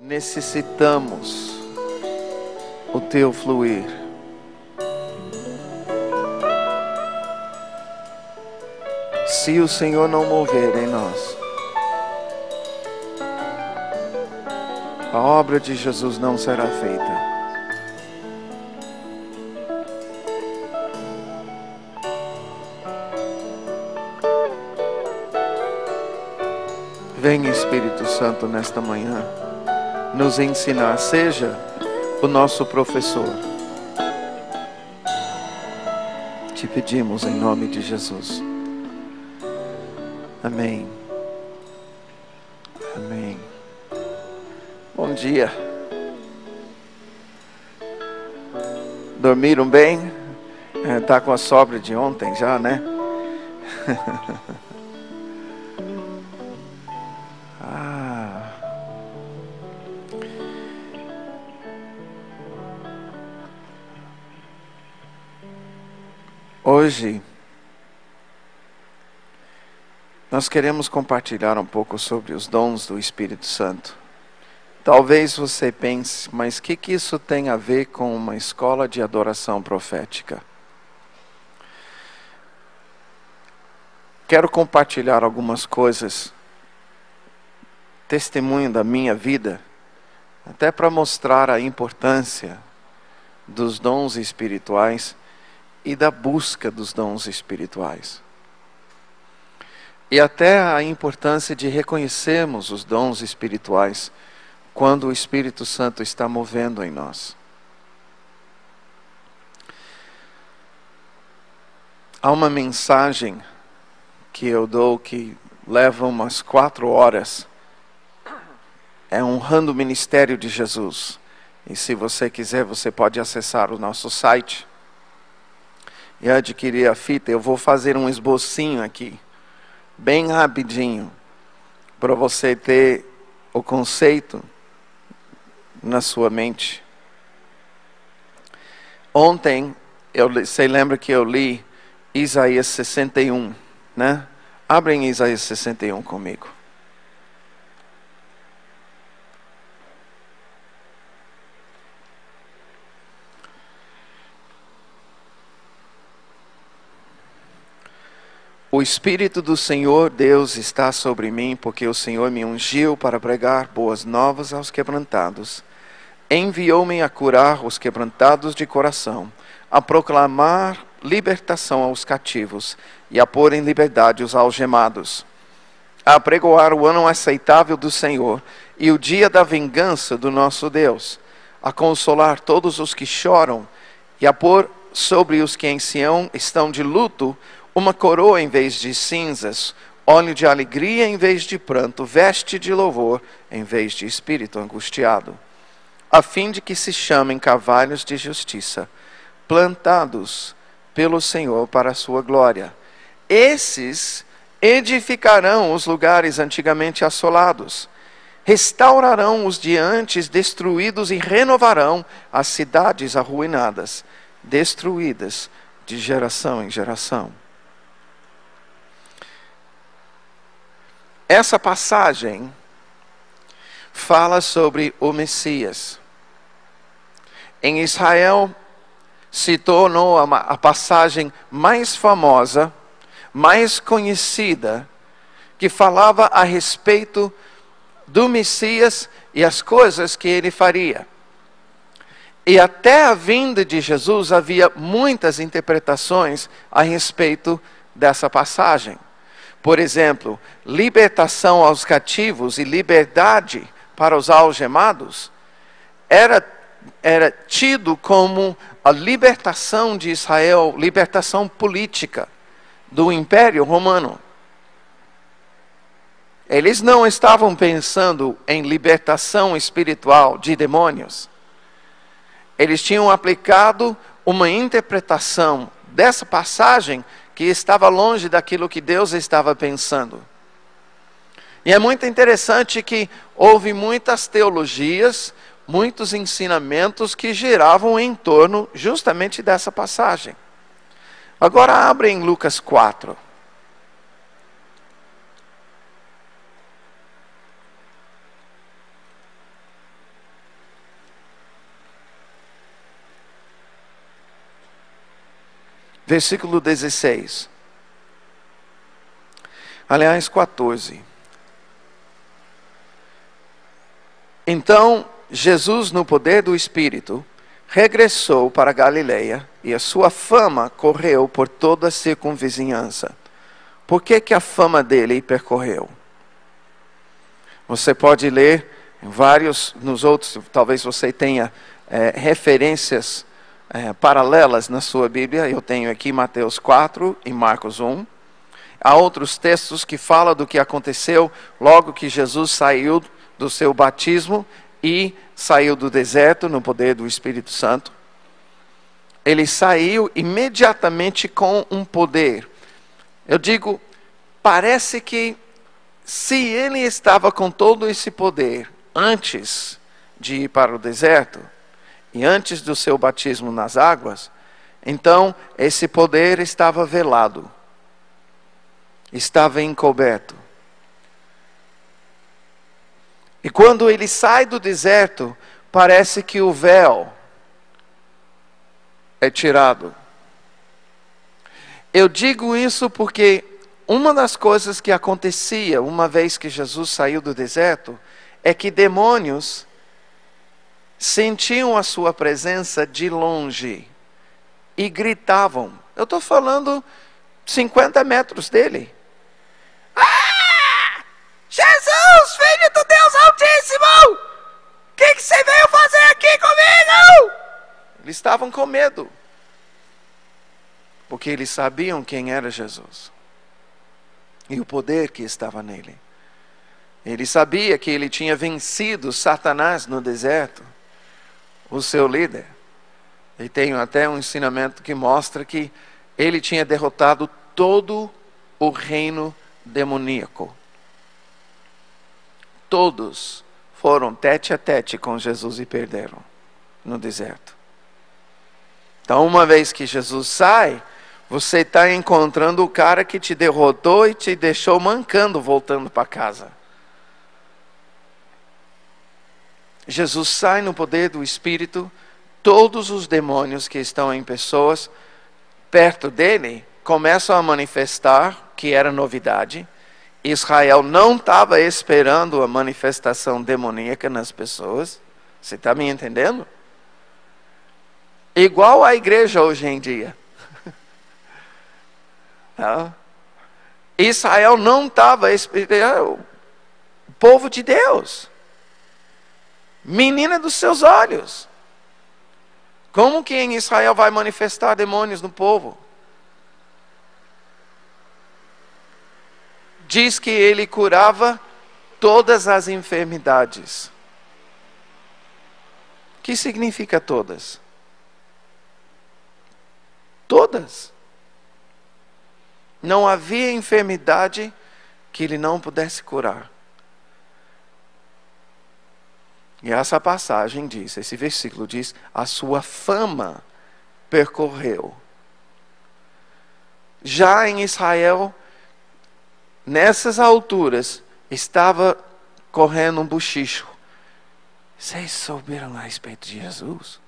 necessitamos o teu fluir. Se o Senhor não mover em nós, a obra de Jesus não será feita. Vem, Espírito Santo, nesta manhã, nos ensinar. Seja o nosso professor. Te pedimos em nome de Jesus. Amém. Amém. Bom dia. Dormiram bem? Tá com a sobra de ontem já, né? Hoje, nós queremos compartilhar um pouco sobre os dons do Espírito Santo. Talvez você pense, mas o que isso tem a ver com uma escola de adoração profética? Quero compartilhar algumas coisas, testemunho da minha vida, até para mostrar a importância dos dons espirituais e da busca dos dons espirituais. E até a importância de reconhecermos os dons espirituais quando o Espírito Santo está movendo em nós. Há uma mensagem que eu dou que leva umas 4 horas. É Honrando o Ministério de Jesus. E se você quiser, você pode acessar o nosso site e adquirir a fita. Eu vou fazer um esbocinho aqui, bem rapidinho, para você ter o conceito na sua mente. Ontem, você lembra que eu li Isaías 61, né? Abrem Isaías 61 comigo. O Espírito do Senhor Deus está sobre mim, porque o Senhor me ungiu para pregar boas novas aos quebrantados. Enviou-me a curar os quebrantados de coração, a proclamar libertação aos cativos e a pôr em liberdade os algemados, a apregoar o ano aceitável do Senhor e o dia da vingança do nosso Deus, a consolar todos os que choram e a pôr sobre os que em Sião estão de luto uma coroa em vez de cinzas, óleo de alegria em vez de pranto, veste de louvor em vez de espírito angustiado, a fim de que se chamem carvalhos de justiça, plantados pelo Senhor para a sua glória. Esses edificarão os lugares antigamente assolados, restaurarão os de antes destruídos e renovarão as cidades arruinadas, destruídas de geração em geração. Essa passagem fala sobre o Messias. Em Israel, se tornou a passagem mais famosa, mais conhecida, que falava a respeito do Messias e as coisas que ele faria. E até a vinda de Jesus havia muitas interpretações a respeito dessa passagem. Por exemplo, libertação aos cativos e liberdade para os algemados era tido como a libertação de Israel, libertação política do Império Romano. Eles não estavam pensando em libertação espiritual de demônios. Eles tinham aplicado uma interpretação dessa passagem que estava longe daquilo que Deus estava pensando. E é muito interessante que houve muitas teologias, muitos ensinamentos que giravam em torno justamente dessa passagem. Agora abre em Lucas 4. Versículo 16. Aliás, 14. Então, Jesus, no poder do Espírito, regressou para Galileia, e a sua fama correu por toda a circunvizinhança. Por que a fama dele percorreu? Você pode ler em vários, nos outros, talvez você tenha referências paralelas na sua Bíblia. Eu tenho aqui Mateus 4 e Marcos 1. Há outros textos que falam do que aconteceu logo que Jesus saiu do seu batismo e saiu do deserto no poder do Espírito Santo. Ele saiu imediatamente com um poder. Eu digo, parece que se ele estava com todo esse poder antes de ir para o deserto e antes do seu batismo nas águas, então esse poder estava velado, estava encoberto. E quando ele sai do deserto, parece que o véu é tirado. Eu digo isso porque uma das coisas que acontecia uma vez que Jesus saiu do deserto é que demônios sentiam a sua presença de longe e gritavam. Eu estou falando 50 metros dele. Ah! Jesus, Filho do Deus Altíssimo! O que você veio fazer aqui comigo? Eles estavam com medo, porque eles sabiam quem era Jesus e o poder que estava nele. Ele sabia que ele tinha vencido Satanás no deserto, o seu líder. E tem até um ensinamento que mostra que ele tinha derrotado todo o reino demoníaco. Todos foram tete a tete com Jesus e perderam no deserto. Então, uma vez que Jesus sai, você está encontrando o cara que te derrotou e te deixou mancando voltando para casa. Jesus sai no poder do Espírito, todos os demônios que estão em pessoas perto dele começam a manifestar, que era novidade. Israel não estava esperando a manifestação demoníaca nas pessoas. Você está me entendendo? Igual a igreja hoje em dia. Israel não estava esperando. O povo de Deus. Menina dos seus olhos. Como que em Israel vai manifestar demônios no povo? Diz que ele curava todas as enfermidades. O que significa todas? Todas. Não havia enfermidade que ele não pudesse curar. E essa passagem diz, esse versículo diz, a sua fama percorreu. Já em Israel, nessas alturas, estava correndo um bochicho. Vocês souberam a respeito de Jesus?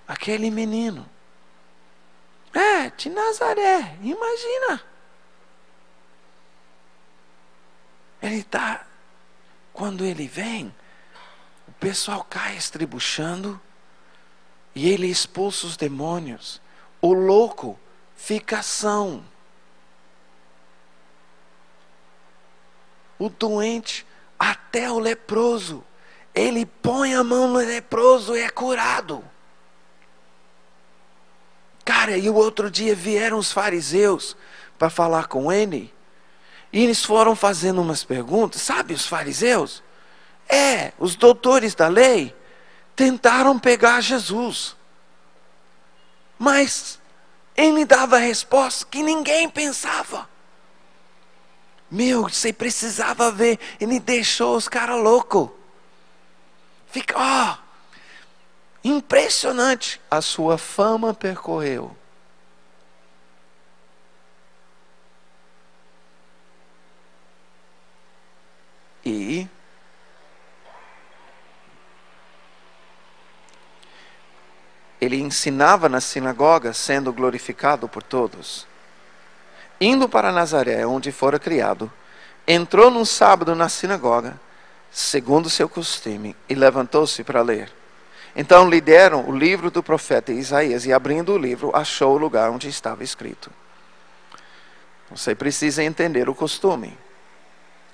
Aquele menino. De Nazaré, imagina. Quando ele vem, o pessoal cai estribuchando e ele expulsa os demônios. O louco fica são. O doente, até o leproso, ele põe a mão no leproso e é curado. Cara, e o outro dia vieram os fariseus para falar com ele. E eles foram fazendo umas perguntas. Sabe os fariseus? Os doutores da lei tentaram pegar Jesus. Mas ele dava respostas que ninguém pensava. Você precisava ver. Ele deixou os caras loucos. Impressionante. A sua fama percorreu. E ele ensinava na sinagoga, sendo glorificado por todos. Indo para Nazaré, onde fora criado, entrou num sábado na sinagoga, segundo seu costume, e levantou-se para ler. Então lhe deram o livro do profeta Isaías, e abrindo o livro, achou o lugar onde estava escrito. Você precisa entender o costume.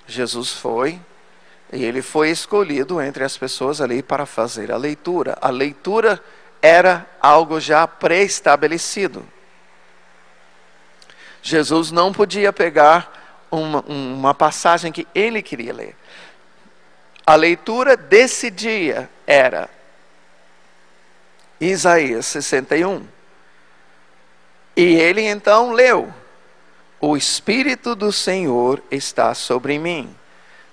Jesus foi, e ele foi escolhido entre as pessoas ali para fazer a leitura. A leitura era algo já pré-estabelecido. Jesus não podia pegar uma passagem que ele queria ler. A leitura desse dia era Isaías 61. E ele então leu: o Espírito do Senhor está sobre mim,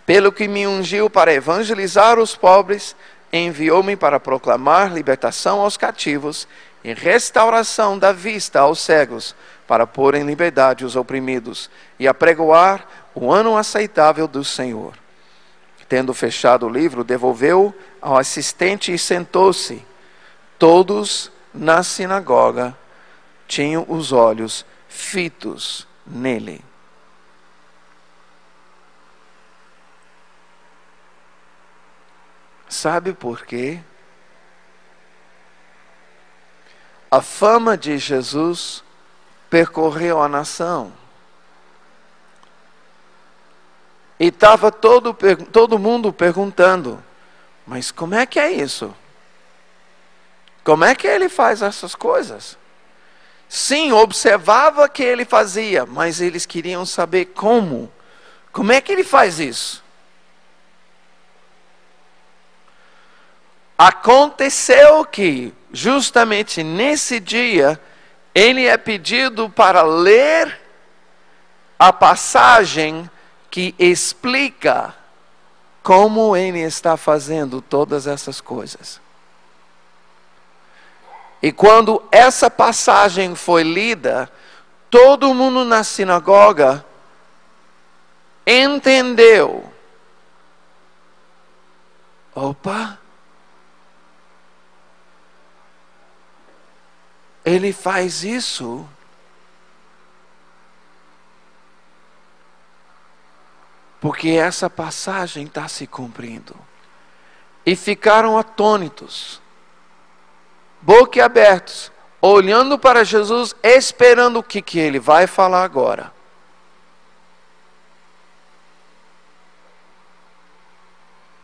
pelo que me ungiu para evangelizar os pobres, enviou-me para proclamar libertação aos cativos e restauração da vista aos cegos, para pôr em liberdade os oprimidos e apregoar o ano aceitável do Senhor. Tendo fechado o livro, devolveu ao assistente e sentou-se. Todos na sinagoga tinham os olhos fitos nele. Sabe por quê? A fama de Jesus percorreu a nação. E estava todo mundo perguntando: mas como é que é isso? Como é que ele faz essas coisas? Sim, observava que ele fazia, mas eles queriam saber como. Como é que ele faz isso? Aconteceu que, justamente nesse dia, ele é pedido para ler a passagem que explica como ele está fazendo todas essas coisas. E quando essa passagem foi lida, todo mundo na sinagoga entendeu. Opa! Ele faz isso porque essa passagem está se cumprindo. E ficaram atônitos, boquiabertos, olhando para Jesus, esperando o que ele vai falar agora.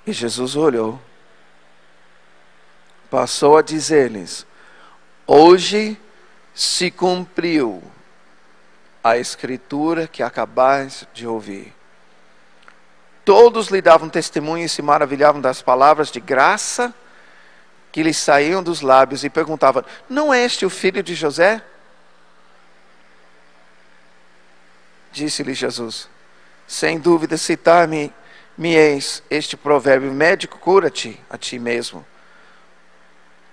E Jesus olhou, passou a dizer-lhes: hoje se cumpriu a escritura que acabais de ouvir. Todos lhe davam testemunho e se maravilhavam das palavras de graça que lhes saíam dos lábios e perguntavam: não é este o filho de José? Disse-lhe Jesus: sem dúvida citar-me-eis este provérbio: médico, cura-te a ti mesmo.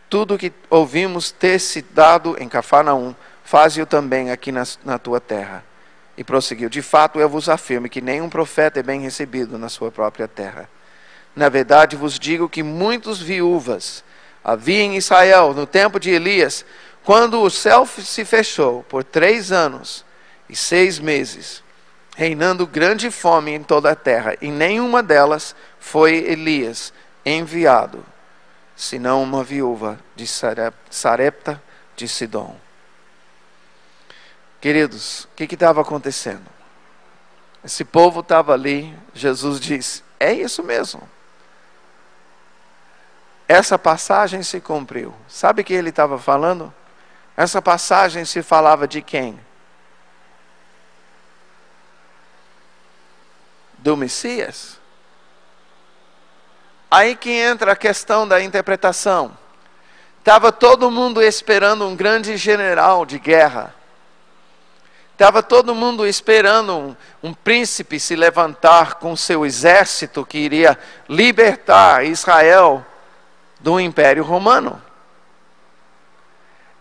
Tudo o que ouvimos ter se dado em Cafarnaum, faze-o também aqui na tua terra. E prosseguiu: de fato eu vos afirmo que nenhum profeta é bem recebido na sua própria terra. Na verdade vos digo que muitas viúvas havia em Israel no tempo de Elias, quando o céu se fechou por 3 anos e 6 meses, reinando grande fome em toda a terra, e nenhuma delas foi Elias enviado, senão uma viúva de Sarepta de Sidom. Queridos, o que estava acontecendo? Esse povo estava ali, Jesus disse: é isso mesmo. Essa passagem se cumpriu. Sabe o que ele estava falando? Essa passagem se falava de quem? Do Messias. Aí que entra a questão da interpretação. Estava todo mundo esperando um grande general de guerra. Estava todo mundo esperando um príncipe se levantar com seu exército que iria libertar Israel do Império Romano.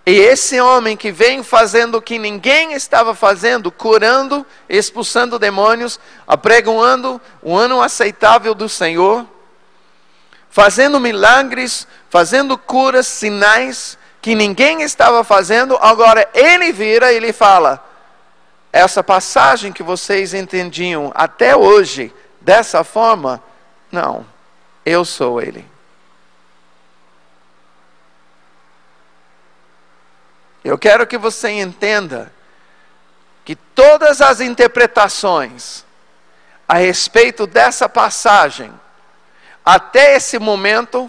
E esse homem que vem fazendo o que ninguém estava fazendo, curando, expulsando demônios, apregoando o ano aceitável do Senhor, fazendo milagres, fazendo curas, sinais que ninguém estava fazendo, agora ele vira e ele fala: essa passagem que vocês entendiam até hoje, dessa forma, não, eu sou ele. Eu quero que você entenda que todas as interpretações a respeito dessa passagem, até esse momento,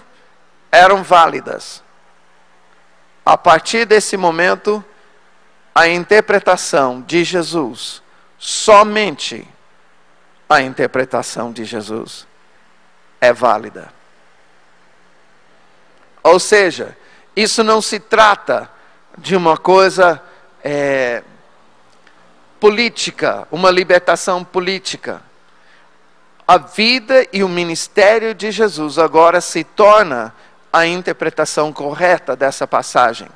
eram válidas. A partir desse momento, a interpretação de Jesus, somente a interpretação de Jesus, é válida. Ou seja, isso não se trata de uma coisa política, uma libertação política. A vida e o ministério de Jesus agora se torna a interpretação correta dessa passagem.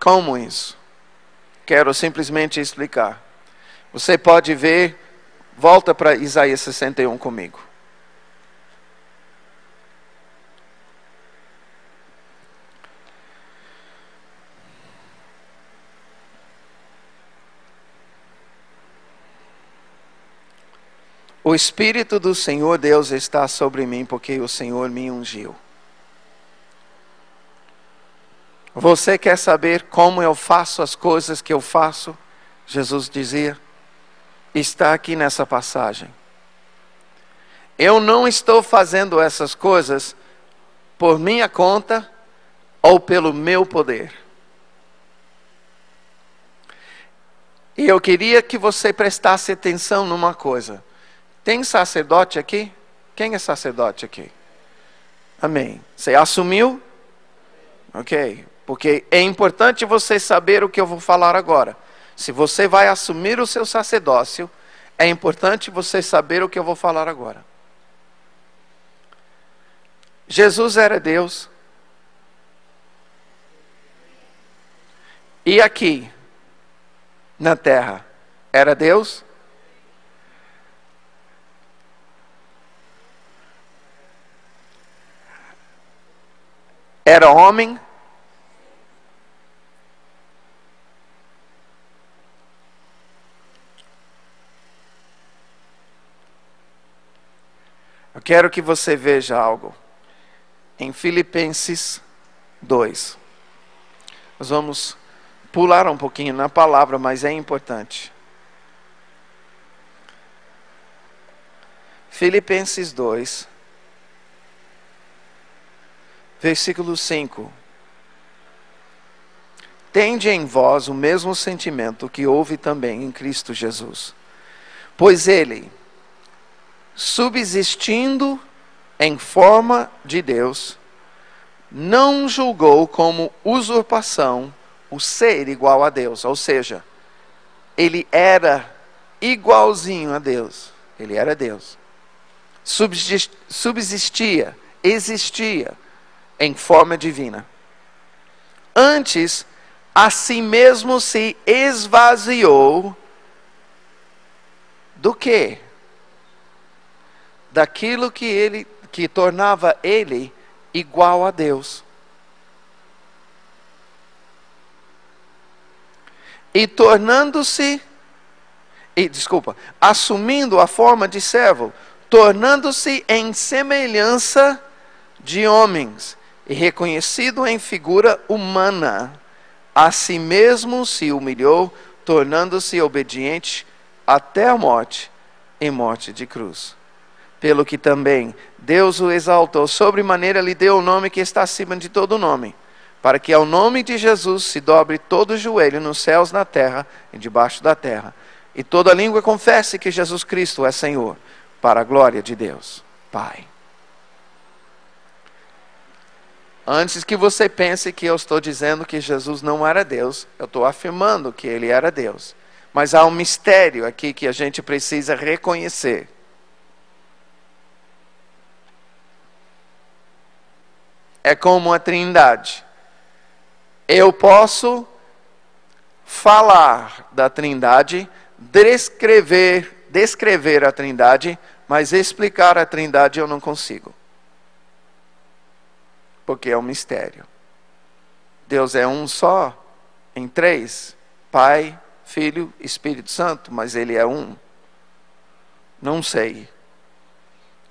Como isso? Quero simplesmente explicar. Você pode ver, volta para Isaías 61 comigo. O Espírito do Senhor Deus está sobre mim, porque o Senhor me ungiu. Você quer saber como eu faço as coisas que eu faço? Jesus dizia. Está aqui nessa passagem. Eu não estou fazendo essas coisas por minha conta ou pelo meu poder. E eu queria que você prestasse atenção numa coisa. Tem sacerdote aqui? Quem é sacerdote aqui? Amém. Você assumiu? Ok. Porque é importante você saber o que eu vou falar agora. Se você vai assumir o seu sacerdócio, é importante você saber o que eu vou falar agora. Jesus era Deus. E aqui, na terra, era Deus? Era homem? Eu quero que você veja algo. Em Filipenses 2. Nós vamos pular um pouquinho na palavra, mas é importante. Filipenses 2. Versículo 5. Tende em vós o mesmo sentimento que houve também em Cristo Jesus. Pois ele, subsistindo em forma de Deus, não julgou como usurpação o ser igual a Deus. Ou seja, ele era igualzinho a Deus. Ele era Deus. Subsistia, existia em forma divina. Antes, a si mesmo se esvaziou do quê? Daquilo que tornava ele igual a Deus. E assumindo a forma de servo, tornando-se em semelhança de homens, e reconhecido em figura humana, a si mesmo se humilhou, tornando-se obediente até a morte, em morte de cruz. Pelo que também Deus o exaltou, sobremaneira lhe deu o nome que está acima de todo nome, para que ao nome de Jesus se dobre todo o joelho nos céus, na terra e debaixo da terra, e toda língua confesse que Jesus Cristo é Senhor, para a glória de Deus, Pai. Antes que você pense que eu estou dizendo que Jesus não era Deus, eu estou afirmando que ele era Deus. Mas há um mistério aqui que a gente precisa reconhecer. É como a Trindade. Eu posso falar da Trindade, descrever a Trindade, mas explicar a Trindade eu não consigo. porque é um mistério. Deus é um só, em três: Pai, Filho, Espírito Santo, mas Ele é um. Não sei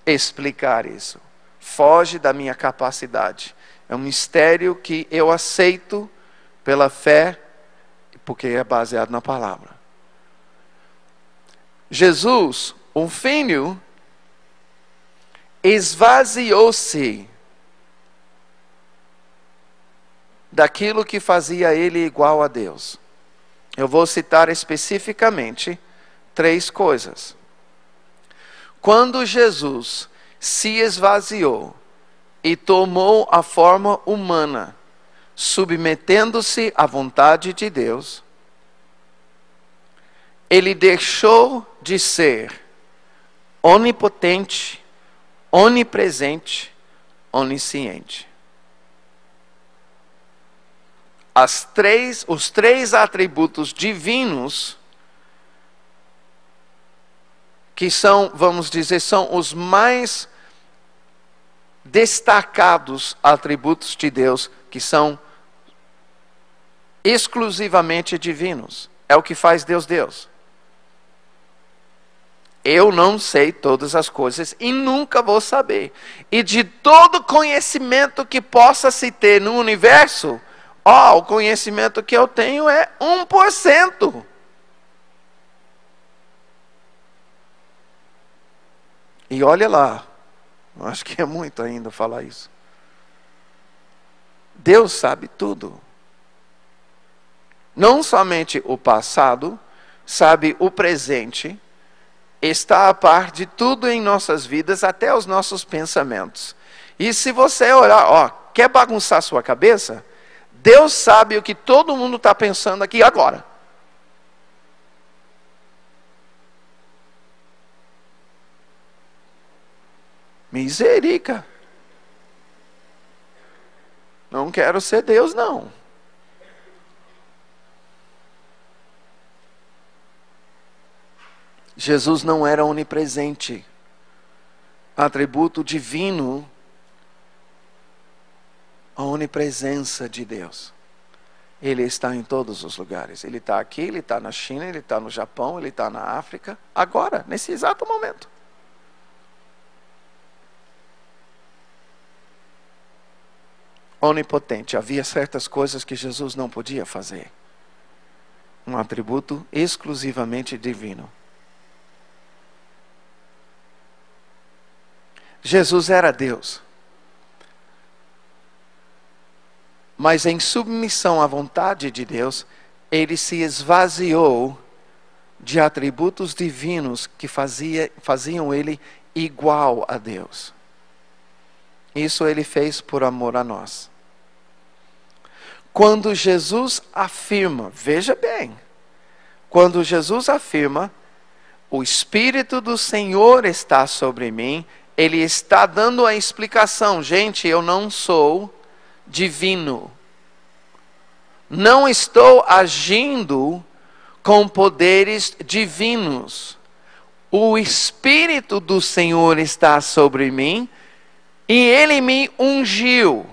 explicar isso. Foge da minha capacidade. É um mistério que eu aceito pela fé, porque é baseado na palavra. Jesus, o Filho, esvaziou-se daquilo que fazia ele igual a Deus. Eu vou citar especificamente 3 coisas. Quando Jesus se esvaziou e tomou a forma humana, submetendo-se à vontade de Deus, ele deixou de ser onipotente, onipresente, onisciente. Os 3 atributos divinos, que são, vamos dizer, são os mais destacados atributos de Deus, que são exclusivamente divinos. É o que faz Deus Deus. Eu não sei todas as coisas e nunca vou saber. E de todo conhecimento que possa se ter no universo, o conhecimento que eu tenho é 1%. E olha lá, eu acho que é muito ainda falar isso. Deus sabe tudo. Não somente o passado, sabe o presente, está a par de tudo em nossas vidas, até os nossos pensamentos. E se você olhar, quer bagunçar sua cabeça? Deus sabe o que todo mundo está pensando aqui agora. Misericórdia. Não quero ser Deus, não. Jesus não era onipresente. Atributo divino, a onipresença de Deus. Ele está em todos os lugares. Ele está aqui, Ele está na China, Ele está no Japão, Ele está na África. Agora, nesse exato momento. Onipotente. Havia certas coisas que Jesus não podia fazer. Um atributo exclusivamente divino. Jesus era Deus. Mas em submissão à vontade de Deus, Ele se esvaziou de atributos divinos que faziam Ele igual a Deus. Isso Ele fez por amor a nós. Quando Jesus afirma, veja bem, quando Jesus afirma, o Espírito do Senhor está sobre mim, Ele está dando a explicação. Gente, eu não sou divino. Não estou agindo com poderes divinos. O Espírito do Senhor está sobre mim e Ele me ungiu.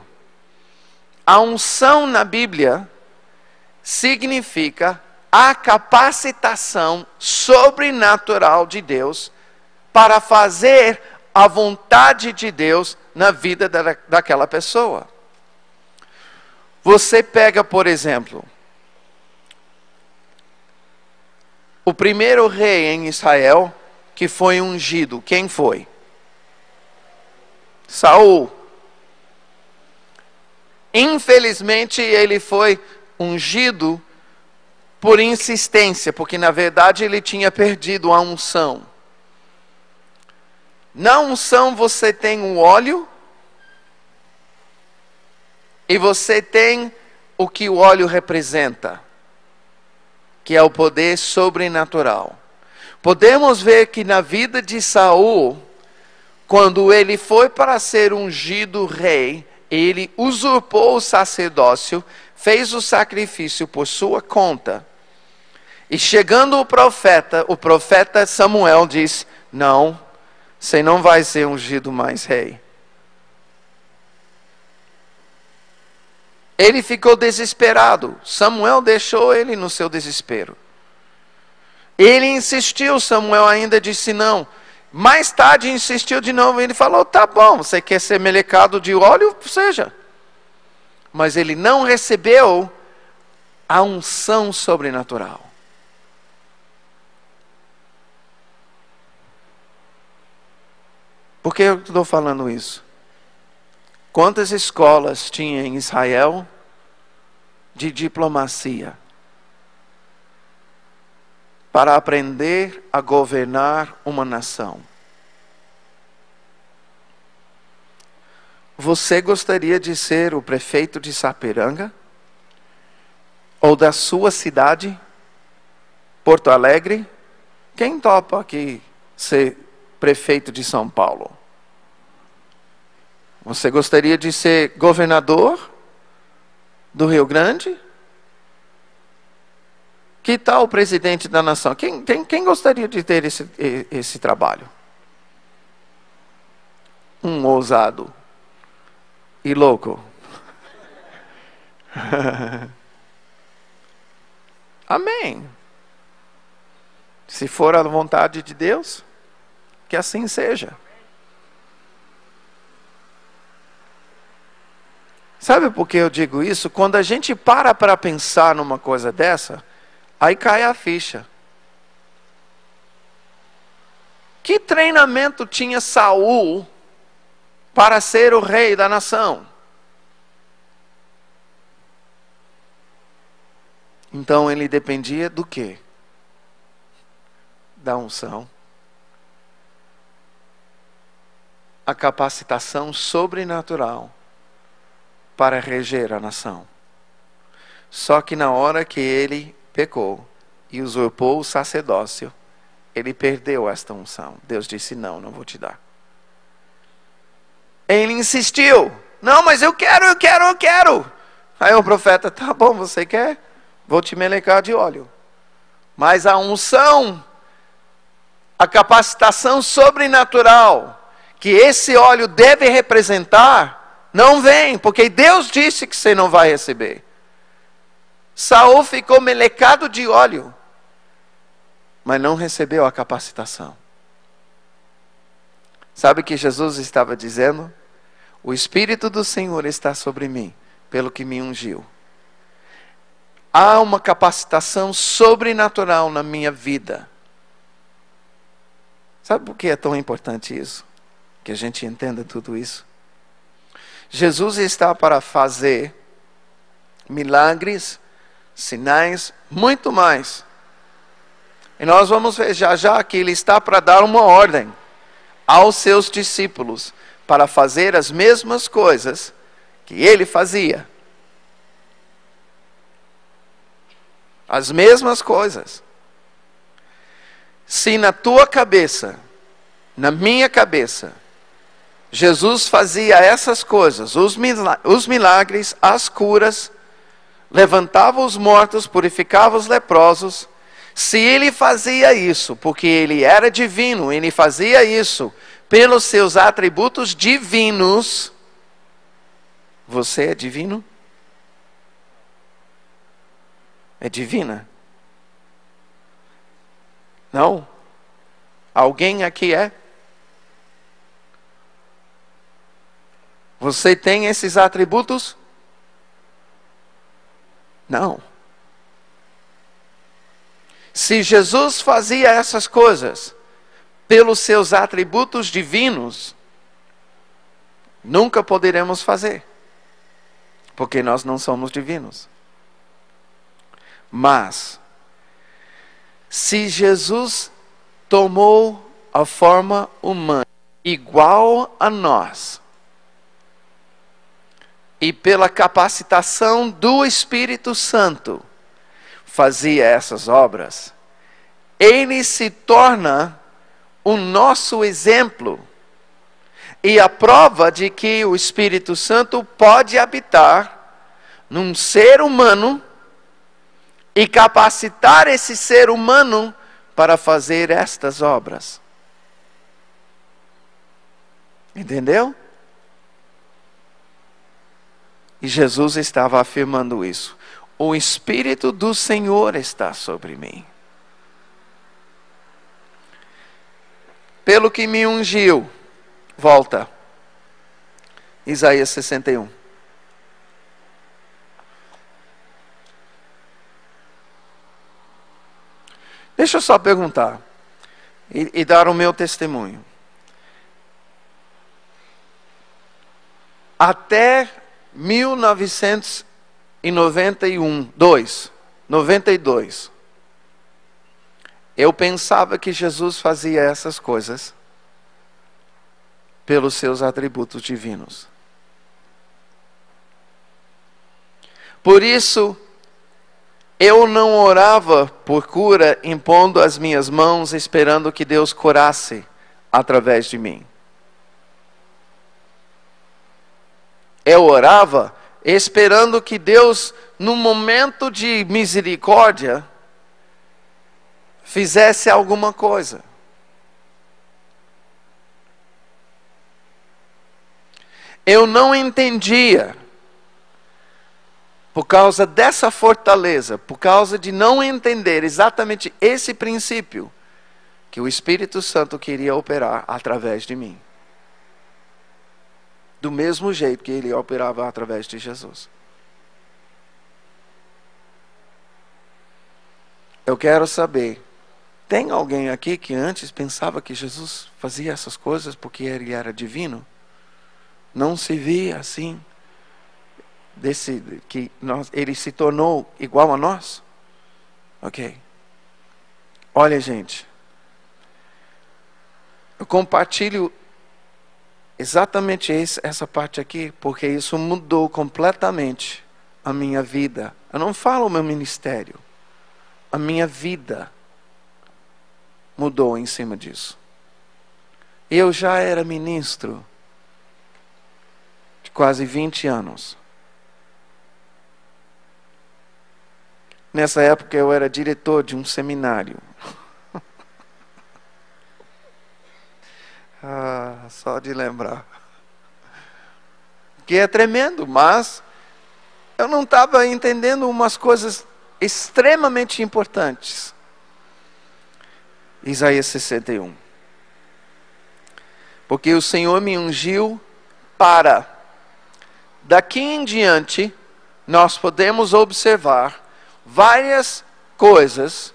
A unção na Bíblia significa a capacitação sobrenatural de Deus para fazer a vontade de Deus na vida daquela pessoa. Você pega, por exemplo, o primeiro rei em Israel que foi ungido. Quem foi? Saul. Infelizmente ele foi ungido por insistência, porque na verdade ele tinha perdido a unção. Na unção você tem o óleo e você tem o que o óleo representa, que é o poder sobrenatural. Podemos ver que na vida de Saul, quando ele foi para ser ungido rei, ele usurpou o sacerdócio, fez o sacrifício por sua conta. E chegando o profeta Samuel disse: não, você não vai ser ungido mais rei. Ele ficou desesperado. Samuel deixou ele no seu desespero. Ele insistiu, Samuel ainda disse não. Mais tarde insistiu de novo, ele falou, tá bom, você quer ser melecado de óleo? Seja. Mas ele não recebeu a unção sobrenatural. Por que eu estou falando isso? Quantas escolas tinha em Israel de diplomacia para aprender a governar uma nação? Você gostaria de ser o prefeito de Sapiranga? Ou da sua cidade? Porto Alegre? Quem topa aqui ser prefeito de São Paulo? Você gostaria de ser governador do Rio Grande? Que tal o presidente da nação? Quem gostaria de ter esse trabalho? Um ousado e louco. Amém. Se for a vontade de Deus, que assim seja. Sabe por que eu digo isso? Quando a gente para pensar numa coisa dessa, aí cai a ficha. Que treinamento tinha Saul para ser o rei da nação? Então ele dependia do quê? Da unção. A capacitação sobrenatural para reger a nação. Só que na hora que ele pecou e usurpou o sacerdócio, ele perdeu esta unção. Deus disse, não vou te dar. Ele insistiu, não, mas eu quero. Aí o profeta, tá bom, você quer? Vou te melecar de óleo. Mas a unção, a capacitação sobrenatural que esse óleo deve representar, não vem, porque Deus disse que você não vai receber. Saul ficou melecado de óleo, mas não recebeu a capacitação. Sabe o que Jesus estava dizendo? O Espírito do Senhor está sobre mim, pelo que me ungiu. Há uma capacitação sobrenatural na minha vida. Sabe por que é tão importante isso? Que a gente entenda tudo isso. Jesus está para fazer milagres, sinais, muito mais. E nós vamos ver já que ele está para dar uma ordem aos seus discípulos para fazer as mesmas coisas que ele fazia. As mesmas coisas. Se na tua cabeça, na minha cabeça, Jesus fazia essas coisas, os milagres, as curas, levantava os mortos, purificava os leprosos. Se ele fazia isso, porque ele era divino, ele fazia isso pelos seus atributos divinos, você é divino? É divina? Não? Alguém aqui é? Você tem esses atributos? Não. Se Jesus fazia essas coisas pelos seus atributos divinos, nunca poderemos fazer, porque nós não somos divinos. Mas, se Jesus tomou a forma humana, igual a nós, e pela capacitação do Espírito Santo, fazia essas obras, ele se torna o nosso exemplo e a prova de que o Espírito Santo pode habitar num ser humano e capacitar esse ser humano para fazer estas obras. Entendeu? E Jesus estava afirmando isso. O Espírito do Senhor está sobre mim. Pelo que me ungiu. Volta. Isaías 61. Deixa eu só perguntar. E dar o meu testemunho. Até 92, eu pensava que Jesus fazia essas coisas pelos seus atributos divinos. Por isso, eu não orava por cura impondo as minhas mãos, esperando que Deus curasse através de mim. Eu orava esperando que Deus, no momento de misericórdia, fizesse alguma coisa. Eu não entendia, por causa dessa fortaleza, por causa de não entender exatamente esse princípio, que o Espírito Santo queria operar através de mim. Do mesmo jeito que ele operava através de Jesus. Eu quero saber, tem alguém aqui que antes pensava que Jesus fazia essas coisas porque ele era divino? Não se via assim, ele se tornou igual a nós? Ok. Olha, gente, eu compartilho exatamente essa parte aqui, porque isso mudou completamente a minha vida. Eu não falo o meu ministério. A minha vida mudou em cima disso. Eu já era ministro de quase 20 anos. Nessa época eu era diretor de um seminário. Só de lembrar. Que é tremendo, mas eu não estava entendendo umas coisas extremamente importantes. Isaías 61. Porque o Senhor me ungiu para, daqui em diante, nós podemos observar várias coisas,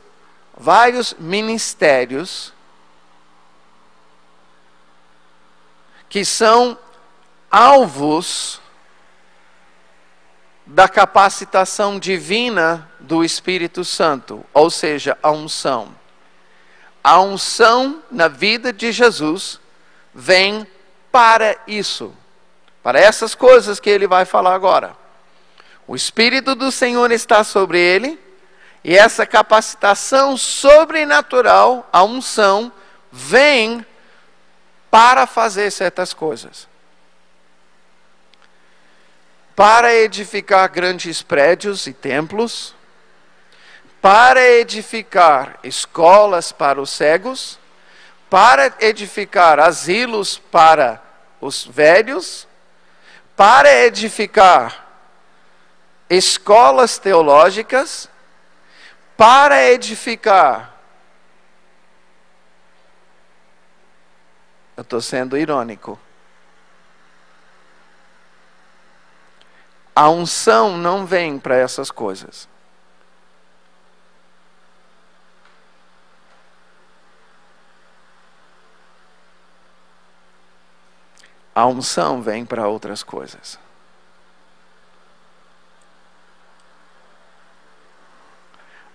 vários ministérios que são alvos da capacitação divina do Espírito Santo, ou seja, a unção. A unção na vida de Jesus vem para isso, para essas coisas que ele vai falar agora. O Espírito do Senhor está sobre ele, e essa capacitação sobrenatural, a unção, vem para fazer certas coisas. Para edificar grandes prédios e templos, para edificar escolas para os cegos, para edificar asilos para os velhos, para edificar escolas teológicas, para edificar. Eu estou sendo irônico. A unção não vem para essas coisas. A unção vem para outras coisas.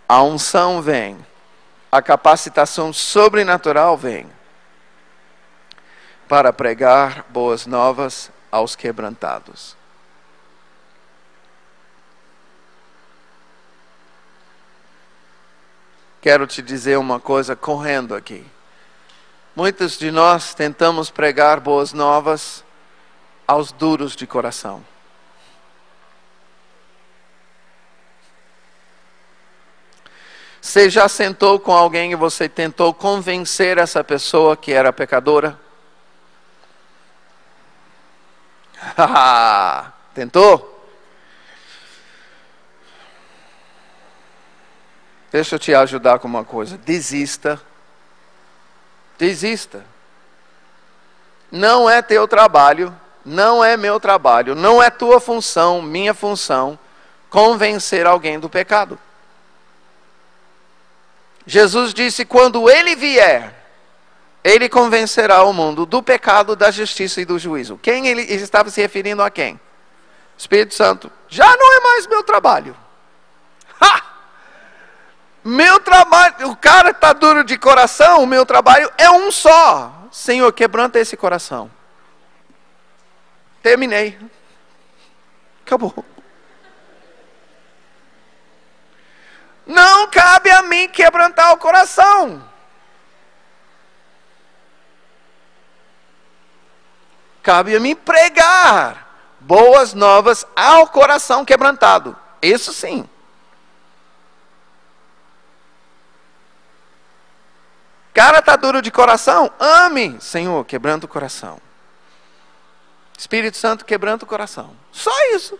A unção vem, a capacitação sobrenatural vem para pregar boas novas aos quebrantados. Quero te dizer uma coisa correndo aqui. Muitos de nós tentamos pregar boas novas aos duros de coração. Você já sentou com alguém e você tentou convencer essa pessoa que era pecadora? Tentou? Deixa eu te ajudar com uma coisa. Desista. Desista. Não é teu trabalho, não é meu trabalho, não é tua função, minha função, convencer alguém do pecado. Jesus disse: quando Ele vier, Ele convencerá o mundo do pecado, da justiça e do juízo. Quem ele estava se referindo a quem? Espírito Santo. Já não é mais meu trabalho. Ha! Meu trabalho, o cara está duro de coração, o meu trabalho é um só. Senhor, quebranta esse coração. Terminei. Acabou. Não cabe a mim quebrantar o coração. Cabe a mim pregar boas novas ao coração quebrantado. Isso sim. Cara está duro de coração? Ame, Senhor, quebrando o coração. Espírito Santo, quebrando o coração. Só isso.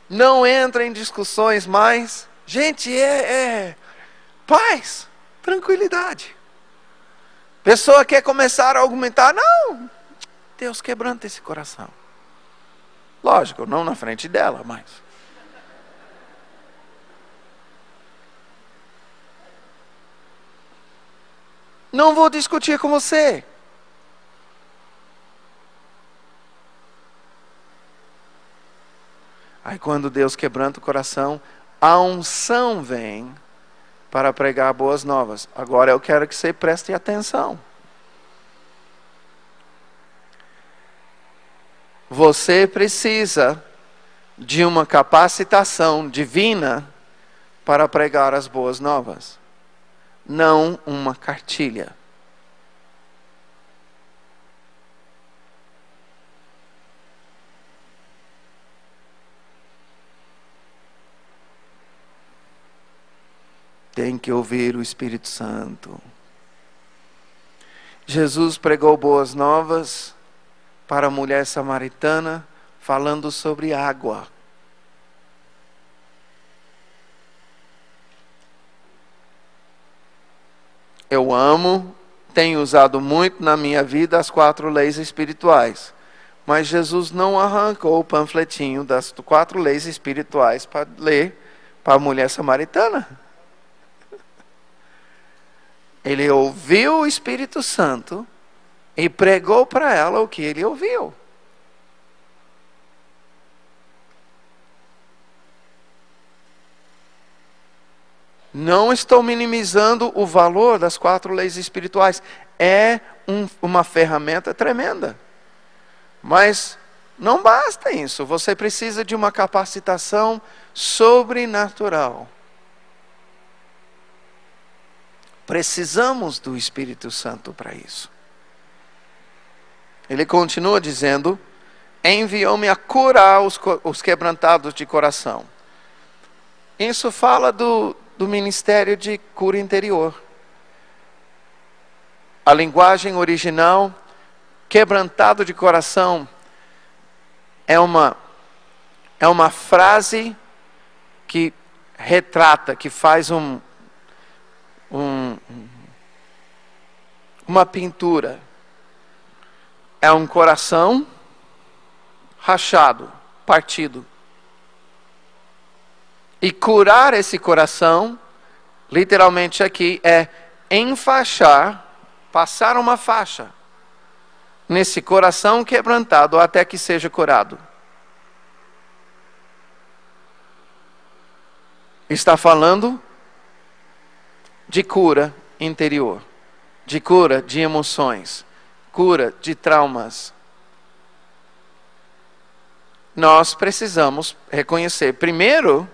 Não entra em discussões mais. Gente, paz, tranquilidade. Pessoa quer começar a argumentar. Não, Deus quebranta esse coração. Lógico, não na frente dela, mas... Não vou discutir com você. Aí quando Deus quebranta o coração, a unção vem para pregar boas novas. Agora eu quero que você preste atenção. Você precisa de uma capacitação divina para pregar as boas novas. Não uma cartilha. Tem que ouvir o Espírito Santo. Jesus pregou boas novas para a mulher samaritana, falando sobre água. Eu amo, tenho usado muito na minha vida as 4 leis espirituais. Mas Jesus não arrancou o panfletinho das 4 leis espirituais para ler para a mulher samaritana. Ele ouviu o Espírito Santo e pregou para ela o que ele ouviu. Não estou minimizando o valor das 4 leis espirituais. É uma ferramenta tremenda. Mas não basta isso. Você precisa de uma capacitação sobrenatural. Precisamos do Espírito Santo para isso. Ele continua dizendo: enviou-me a curar os quebrantados de coração. Isso fala do ministério de cura interior. A linguagem original, quebrantado de coração, é uma frase que retrata, que faz uma pintura. É um coração rachado, partido. E curar esse coração, literalmente aqui, é enfaixar, passar uma faixa nesse coração quebrantado até que seja curado. Está falando de cura interior, de cura de emoções, cura de traumas. Nós precisamos reconhecer, primeiro,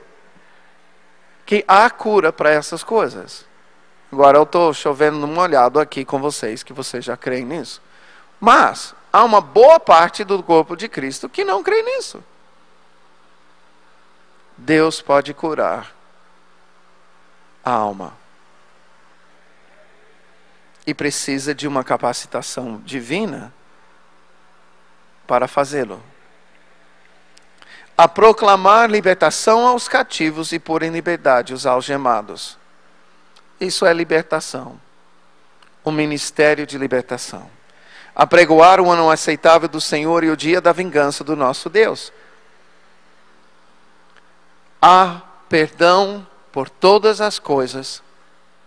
que há cura para essas coisas. Agora eu estou chovendo no molhado aqui com vocês, que vocês já creem nisso. Mas há uma boa parte do corpo de Cristo que não crê nisso. Deus pode curar a alma. E precisa de uma capacitação divina para fazê-lo. a proclamar libertação aos cativos e pôr em liberdade os algemados. Isso é libertação. O ministério de libertação. Apregoar o ano aceitável do Senhor e o dia da vingança do nosso Deus. Há perdão por todas as coisas,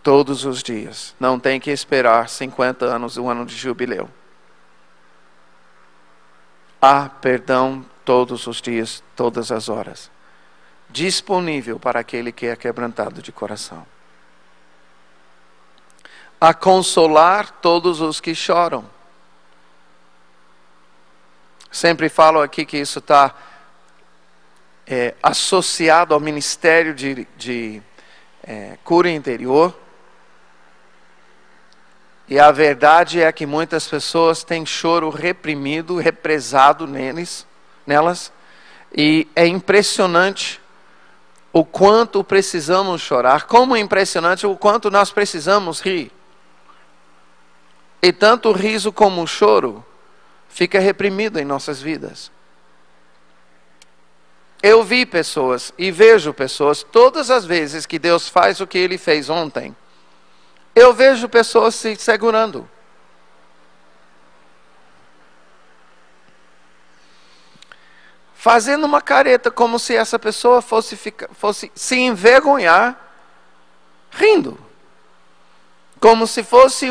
todos os dias. Não tem que esperar 50 anos, o ano de jubileu. Há perdão todos os dias, todas as horas. Disponível para aquele que é quebrantado de coração. A consolar todos os que choram. Sempre falo aqui que isso está associado ao ministério de cura interior. E a verdade é que muitas pessoas têm choro reprimido, represado nelas. E é impressionante o quanto precisamos chorar. Como é impressionante o quanto nós precisamos rir. E tanto o riso como o choro fica reprimido em nossas vidas. Eu vi pessoas e vejo pessoas, todas as vezes que Deus faz o que Ele fez ontem, eu vejo pessoas se segurando. Fazendo uma careta como se essa pessoa fosse se envergonhar, rindo. Como se fosse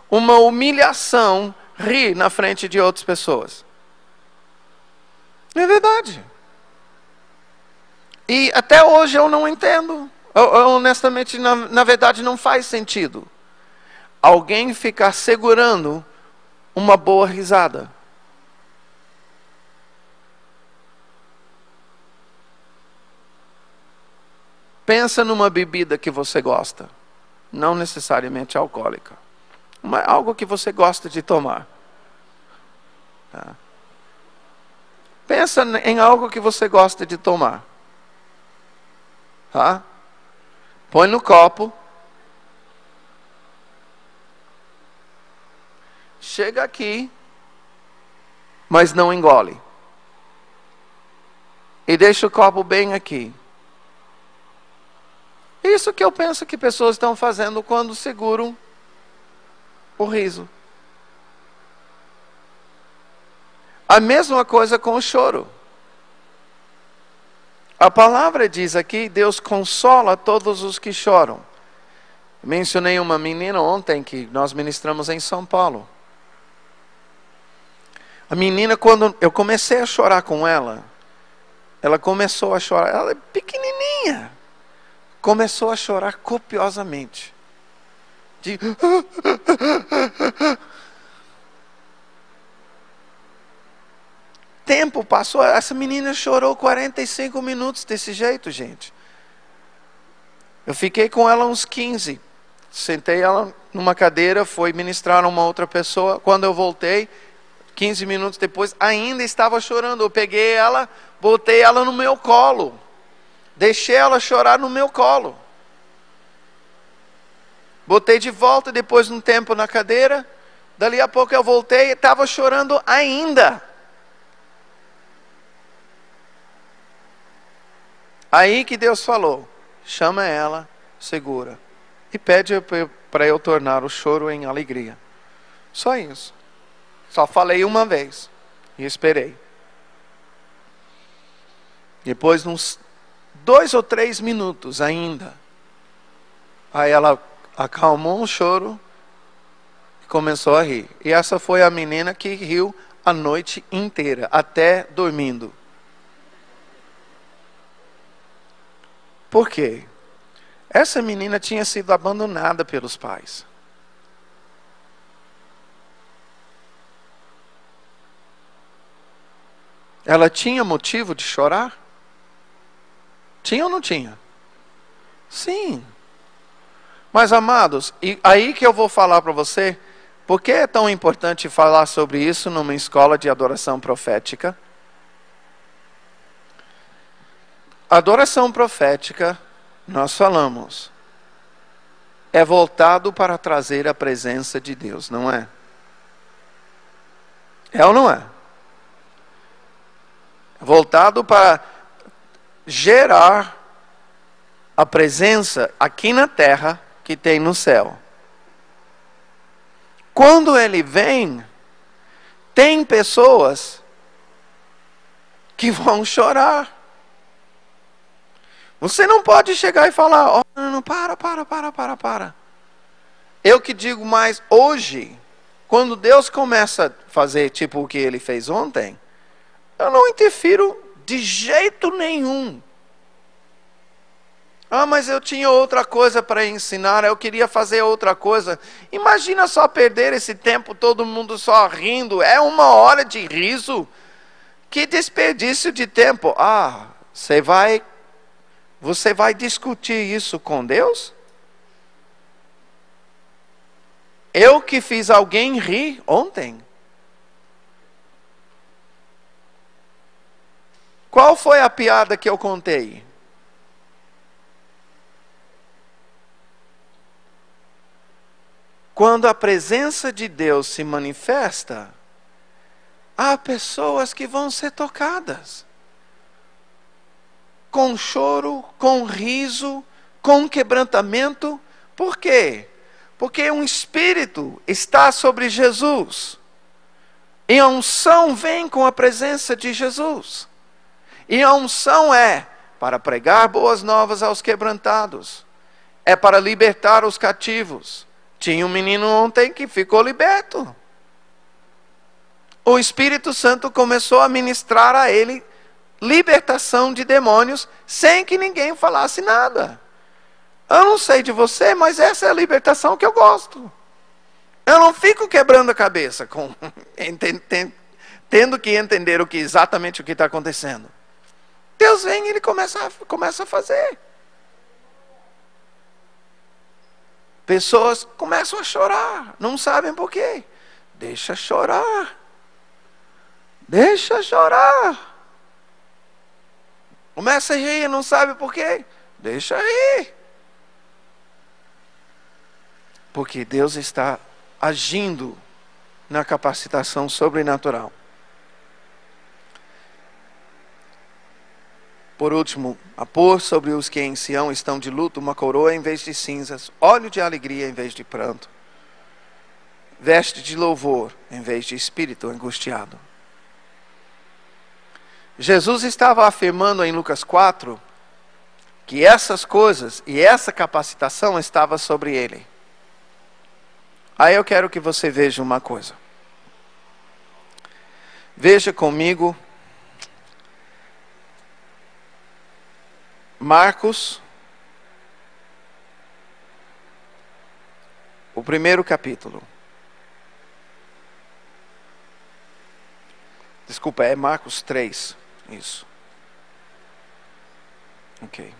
uma humilhação rir na frente de outras pessoas. É verdade. E até hoje eu não entendo. Honestamente, na verdade, não faz sentido alguém ficar segurando uma boa risada. Pensa numa bebida que você gosta, não necessariamente alcoólica, mas algo que você gosta de tomar. Tá? Pensa em algo que você gosta de tomar. Tá? Põe no copo. Chega aqui, mas não engole. E deixa o copo bem aqui. Isso que eu penso que pessoas estão fazendo quando seguram o riso. A mesma coisa com o choro. A palavra diz aqui, Deus consola todos os que choram. Mencionei uma menina ontem que nós ministramos em São Paulo. A menina, quando eu comecei a chorar com ela começou a chorar, ela é pequenininha. Começou a chorar copiosamente. Tempo passou, essa menina chorou 45 minutos desse jeito, gente. Eu fiquei com ela uns 15. Sentei ela numa cadeira, foi ministrar a uma outra pessoa. Quando eu voltei, 15 minutos depois, ainda estava chorando. Eu peguei ela, botei ela no meu colo. Deixei ela chorar no meu colo. Botei de volta, depois de um tempo na cadeira. Dali a pouco eu voltei e estava chorando ainda. Aí que Deus falou, chama ela, segura. E pede para eu tornar o choro em alegria. Só isso. Só falei uma vez. E esperei. Depois de uns 2 ou 3 minutos ainda. Aí ela acalmou o choro e começou a rir. E essa foi a menina que riu a noite inteira, até dormindo. Por quê? Essa menina tinha sido abandonada pelos pais. Ela tinha motivo de chorar? Tinha ou não tinha? Sim. Mas, amados, e aí que eu vou falar para você, por que é tão importante falar sobre isso numa escola de adoração profética? Adoração profética, nós falamos, é voltado para trazer a presença de Deus, não é? É ou não é? Voltado para gerar a presença aqui na terra que tem no céu. Quando ele vem, tem pessoas que vão chorar. Você não pode chegar e falar, oh, não, para. Eu que digo mais, hoje, quando Deus começa a fazer tipo o que ele fez ontem, eu não interfiro de jeito nenhum. Ah, mas eu tinha outra coisa para ensinar, eu queria fazer outra coisa. Imagina só perder esse tempo, todo mundo só rindo. É 1 hora de riso. Que desperdício de tempo. Ah, você vai discutir isso com Deus? Eu que fiz alguém rir ontem. Qual foi a piada que eu contei? Quando a presença de Deus se manifesta, há pessoas que vão ser tocadas. Com choro, com riso, com quebrantamento. Por quê? Porque um Espírito está sobre Jesus. E a unção vem com a presença de Jesus. E a unção é para pregar boas novas aos quebrantados. É para libertar os cativos. Tinha um menino ontem que ficou liberto. O Espírito Santo começou a ministrar a ele libertação de demônios sem que ninguém falasse nada. Eu não sei de você, mas essa é a libertação que eu gosto. Eu não fico quebrando a cabeça tendo que entender exatamente o que está acontecendo. Deus vem e ele começa a fazer. Pessoas começam a chorar, não sabem por quê. Deixa chorar. Deixa chorar. Começa a rir, não sabe por quê. Deixa rir. Porque Deus está agindo na capacitação sobrenatural. Por último, a pôr sobre os que em Sião estão de luto uma coroa em vez de cinzas, óleo de alegria em vez de pranto, veste de louvor em vez de espírito angustiado. Jesus estava afirmando em Lucas 4 que essas coisas e essa capacitação estava sobre ele. Aí eu quero que você veja uma coisa. Veja comigo Marcos, o 1º capítulo. Desculpa, é Marcos 3. Isso. Ok.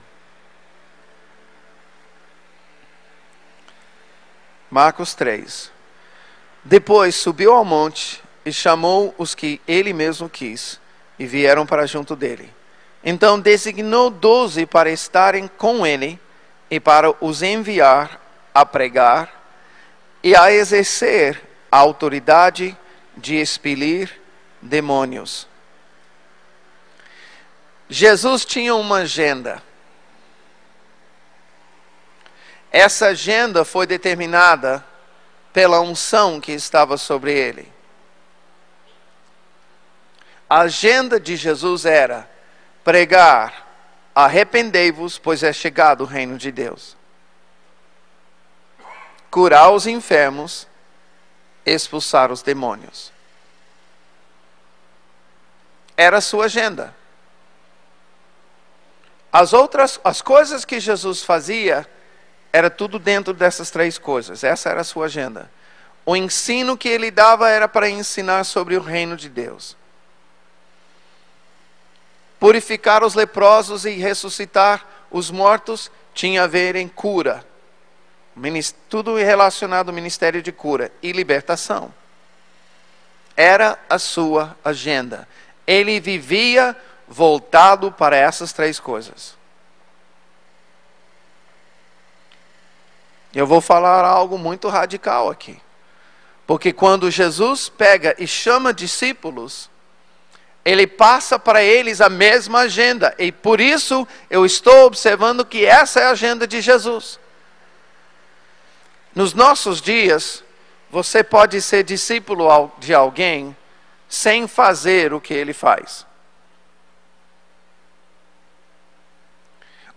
Marcos 3. Depois subiu ao monte e chamou os que ele mesmo quis, e vieram para junto dele. Então designou 12 para estarem com ele e para os enviar a pregar e a exercer a autoridade de expelir demônios. Jesus tinha uma agenda. Essa agenda foi determinada pela unção que estava sobre ele. A agenda de Jesus era pregar, arrependei-vos, pois é chegado o reino de Deus. Curar os enfermos, expulsar os demônios. Era a sua agenda. As coisas que Jesus fazia, era tudo dentro dessas 3 coisas. Essa era a sua agenda. O ensino que ele dava era para ensinar sobre o reino de Deus. Purificar os leprosos e ressuscitar os mortos tinha a ver em cura. Tudo relacionado ao ministério de cura e libertação. Era a sua agenda. Ele vivia voltado para essas 3 coisas. Eu vou falar algo muito radical aqui. Porque quando Jesus pega e chama discípulos, ele passa para eles a mesma agenda. E por isso eu estou observando que essa é a agenda de Jesus. Nos nossos dias, você pode ser discípulo de alguém sem fazer o que ele faz.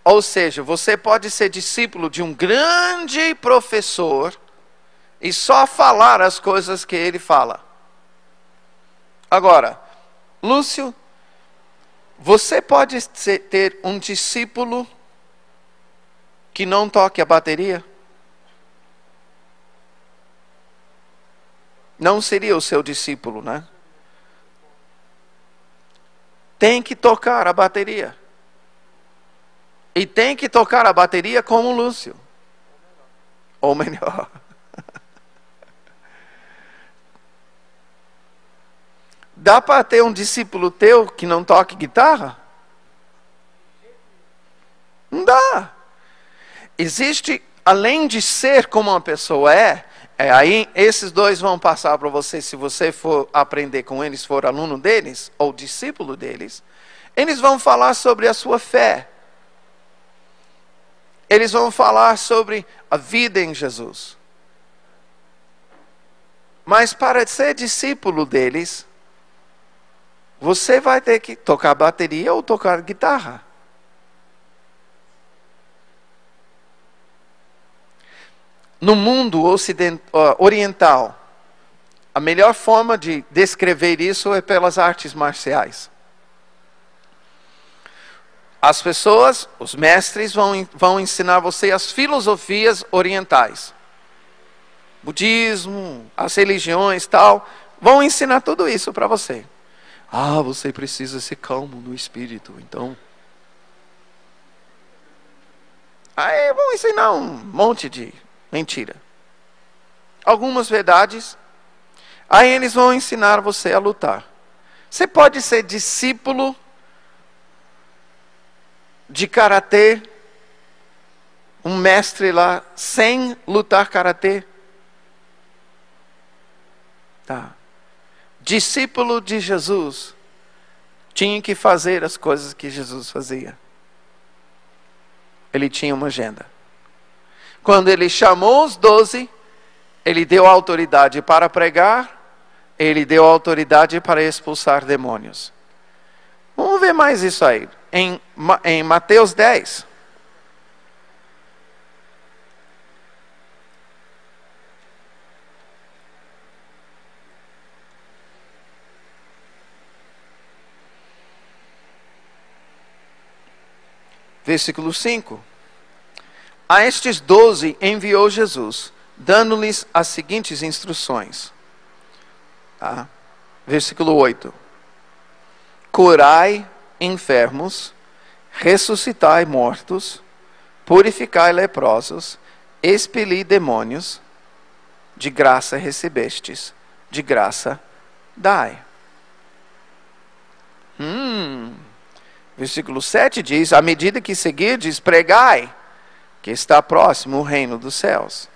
Ou seja, você pode ser discípulo de um grande professor e só falar as coisas que ele fala. Agora, Lúcio, você pode ter um discípulo que não toque a bateria? Não seria o seu discípulo, né? Tem que tocar a bateria. E tem que tocar a bateria como o Lúcio. Ou melhor. Dá para ter um discípulo teu que não toque guitarra? Não dá. Existe, além de ser como uma pessoa aí esses dois vão passar para você, se você for aprender com eles, for aluno deles, ou discípulo deles, eles vão falar sobre a sua fé. Eles vão falar sobre a vida em Jesus. Mas para ser discípulo deles, você vai ter que tocar bateria ou tocar guitarra. No mundo oriental, a melhor forma de descrever isso é pelas artes marciais. As pessoas, os mestres, vão ensinar você as filosofias orientais. Budismo, as religiões, tal, vão ensinar tudo isso para você. Você precisa ser calmo no espírito, então. Aí vão ensinar um monte de mentira. Algumas verdades. Aí eles vão ensinar você a lutar. Você pode ser discípulo de karatê, um mestre lá, sem lutar karatê? Tá. Discípulo de Jesus tinha que fazer as coisas que Jesus fazia. Ele tinha uma agenda. Quando ele chamou os 12, ele deu autoridade para pregar, ele deu autoridade para expulsar demônios. Vamos ver mais isso aí. Em Mateus 10. Versículo 5. A estes 12 enviou Jesus, dando-lhes as seguintes instruções. Tá? Versículo 8. Curai enfermos, ressuscitai mortos, purificai leprosos, expeli demônios, de graça recebestes, de graça dai. Versículo 7 diz, à medida que seguirdes, pregai, que está próximo o reino dos céus.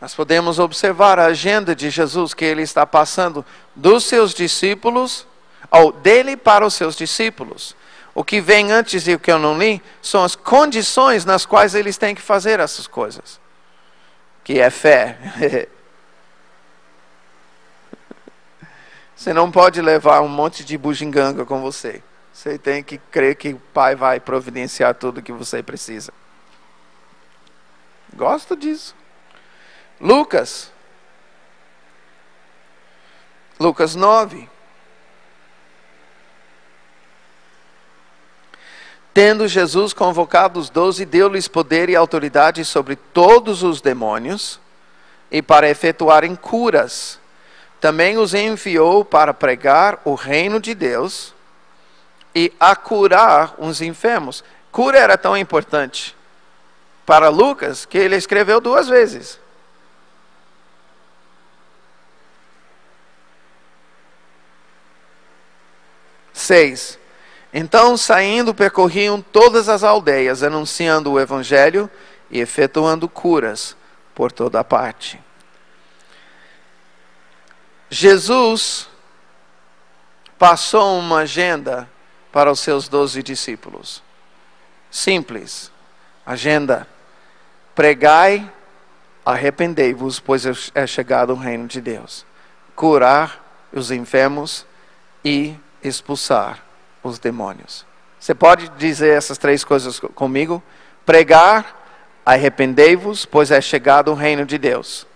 Nós podemos observar a agenda de Jesus que ele está passando dos seus discípulos, ou dele para os seus discípulos. O que vem antes e o que eu não li, são as condições nas quais eles têm que fazer essas coisas. Que é fé. Você não pode levar um monte de bugiganga com você. Você tem que crer que o Pai vai providenciar tudo que você precisa. Gosto disso. Lucas 9. Tendo Jesus convocado os 12, deu-lhes poder e autoridade sobre todos os demônios e para efetuarem curas. Também os enviou para pregar o reino de Deus e a curar os enfermos. Cura era tão importante para Lucas que ele escreveu 2 vezes. Seis. Então, saindo, percorriam todas as aldeias, anunciando o evangelho e efetuando curas por toda parte. Jesus passou uma agenda para os seus 12 discípulos. Simples. Agenda. Pregai, arrependei-vos, pois é chegado o reino de Deus. Curar os enfermos e expulsar os demônios. Você pode dizer essas 3 coisas comigo? Pregar, arrependei-vos, pois é chegado o reino de Deus.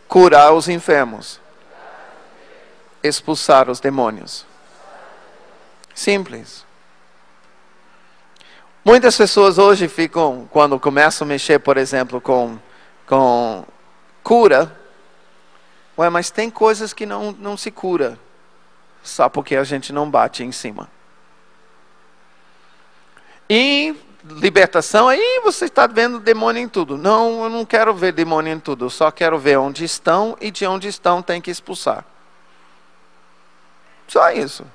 Curar os enfermos. Expulsar os demônios. Simples. Muitas pessoas hoje ficam, quando começam a mexer, por exemplo, com cura. Ué, mas tem coisas que não se cura. Só porque a gente não bate em cima. E libertação, aí você está vendo demônio em tudo. Não, eu não quero ver demônio em tudo. Eu só quero ver onde estão e de onde estão tem que expulsar. Só isso.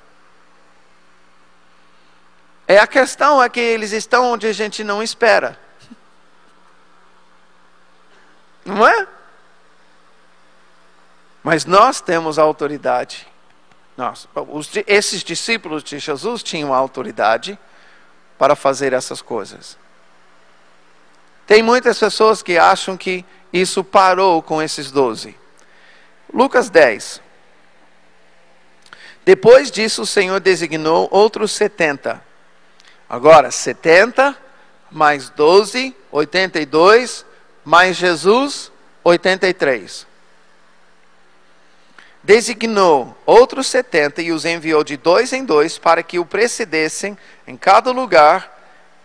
A questão é que eles estão onde a gente não espera. Não é? Mas nós temos autoridade. Esses discípulos de Jesus tinham autoridade para fazer essas coisas. Tem muitas pessoas que acham que isso parou com esses 12. Lucas 10. Depois disso, o Senhor designou outros 70. Agora, 70 mais 12, 82, mais Jesus, 83. Designou outros 70 e os enviou de 2 em 2 para que o precedessem em cada lugar,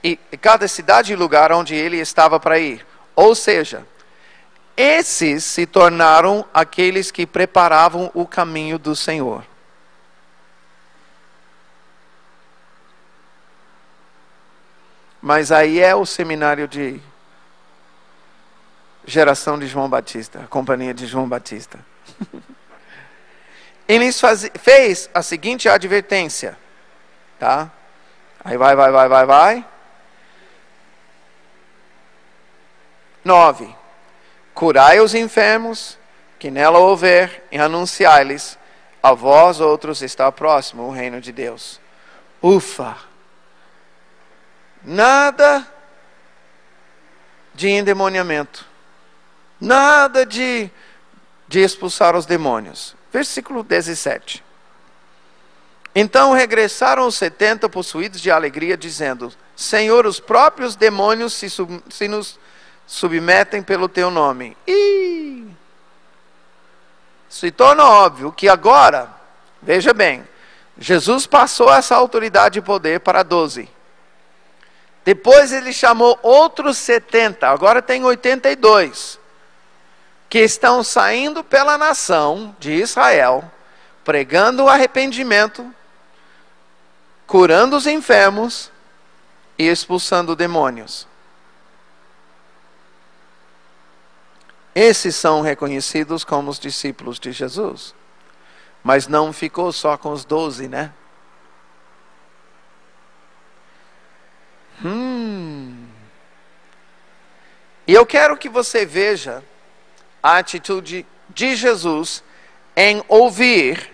e cada cidade e lugar onde ele estava para ir. Ou seja, esses se tornaram aqueles que preparavam o caminho do Senhor. Mas aí é o seminário de geração de João Batista, a companhia de João Batista. Ele fez a seguinte advertência, tá? Aí vai. 9. Curai os enfermos, que nela houver, e anunciai-lhes, a vós outros está próximo o reino de Deus. Ufa! Nada de endemoniamento. Nada de expulsar os demônios. Versículo 17. Então regressaram os 70 possuídos de alegria, dizendo: Senhor, os próprios demônios se nos submetem pelo teu nome. E se torna óbvio que agora, veja bem, Jesus passou essa autoridade e poder para 12. Depois ele chamou outros 70, agora tem 82, que estão saindo pela nação de Israel, pregando o arrependimento, curando os enfermos e expulsando demônios. Esses são reconhecidos como os discípulos de Jesus. Mas não ficou só com os 12, né? E eu quero que você veja a atitude de Jesus em ouvir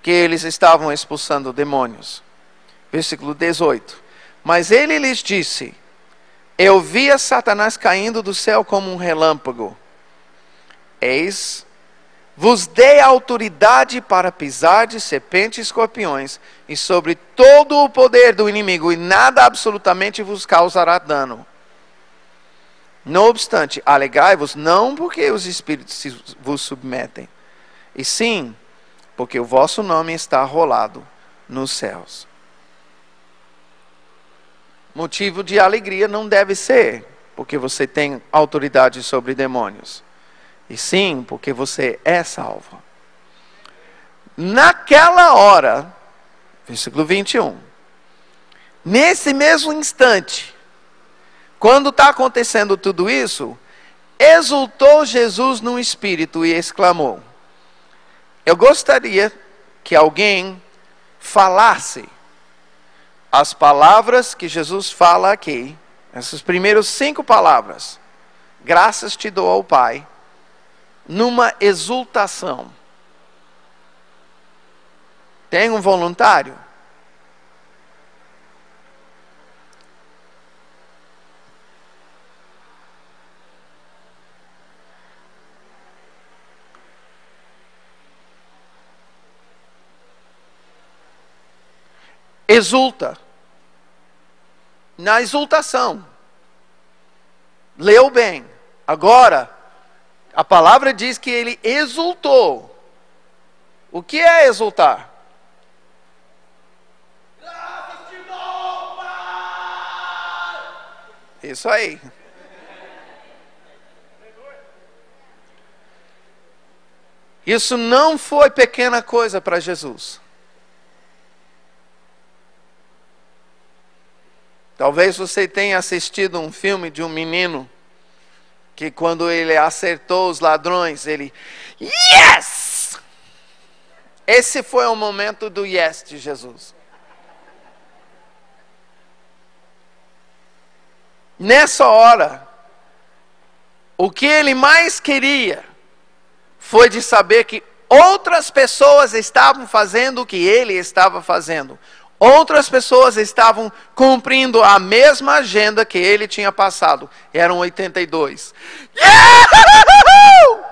que eles estavam expulsando demônios. Versículo 18. Mas ele lhes disse: eu via Satanás caindo do céu como um relâmpago. Eis, vos dei autoridade para pisar de serpentes e escorpiões, e sobre todo o poder do inimigo, e nada absolutamente vos causará dano. Não obstante, alegrai-vos não porque os espíritos vos submetem, e sim porque o vosso nome está arrolado nos céus. Motivo de alegria não deve ser porque você tem autoridade sobre demônios, e sim porque você é salvo. Naquela hora, versículo 21, nesse mesmo instante, quando está acontecendo tudo isso, exultou Jesus no espírito e exclamou. Eu gostaria que alguém falasse as palavras que Jesus fala aqui, essas primeiras 5 palavras. Graças te dou ao Pai, numa exultação. Tem um voluntário? Exulta. Na exultação. Leu bem. Agora, a palavra diz que ele exultou. O que é exultar? Graças te dou, Pai! Isso aí. Isso não foi pequena coisa para Jesus. Talvez você tenha assistido um filme de um menino que quando ele acertou os ladrões, ele yes! Esse foi o momento do yes de Jesus. Nessa hora, o que ele mais queria foi de saber que outras pessoas estavam fazendo o que ele estava fazendo. Outras pessoas estavam cumprindo a mesma agenda que ele tinha passado. Eram 82. Yahoo!